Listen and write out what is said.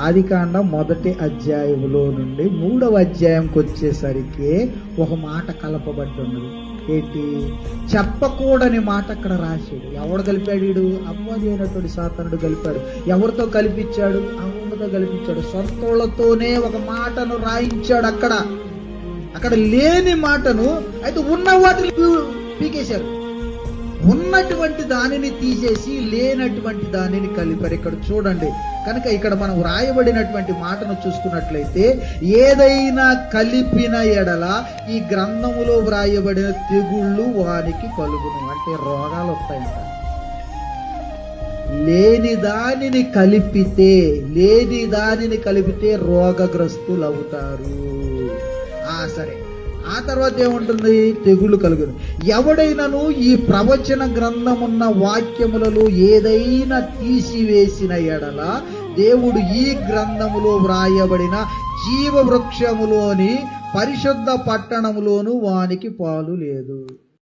ఆదికాండం 1వ అధ్యాయంలో నుండి 3వ అధ్యాయంకి వచ్చేసరికి ఒక మాట కలపబడి ఉన్నది. ఏంటి? చెప్పకూడని మాట అక్కడ రాశాడు. ఎవడు కలిపాడు? వీడు అపవాది అయినటువంటి సాతానుడు కలిపాడు. ఎవరితో కల్పించాడు? అమ్మతో కల్పించాడు. సొంతోళ్లతోనే ఒక మాటను రాయించాడు. అక్కడ లేని మాటను అయితే ఉన్న వాటిని పీకేశారు. ఉన్నటువంటి దానిని తీసేసి లేనటువంటి దానిని కలిపారు. ఇక్కడ చూడండి. కనుక ఇక్కడ మనం వ్రాయబడినటువంటి మాటను చూసుకున్నట్లయితే, ఏదైనా కలిపిన ఎడల ఈ గ్రంథములో వ్రాయబడిన తెగుళ్ళు వానికి కలుగును, అంటే రోగాలు వస్తాయంట. లేని దానిని కలిపితే రోగగ్రస్తులు అవుతారు. సరే, ఆ తర్వాత ఏముంటుంది? తెగులు కలుగును. ఎవడైనాను ఈ ప్రవచన గ్రంథమున్న వాక్యములలో ఏదైనా తీసివేసిన ఎడల దేవుడు ఈ గ్రంథములో వ్రాయబడిన జీవవృక్షములోని పరిశుద్ధ పట్టణములోను వానికి పాలు లేదు.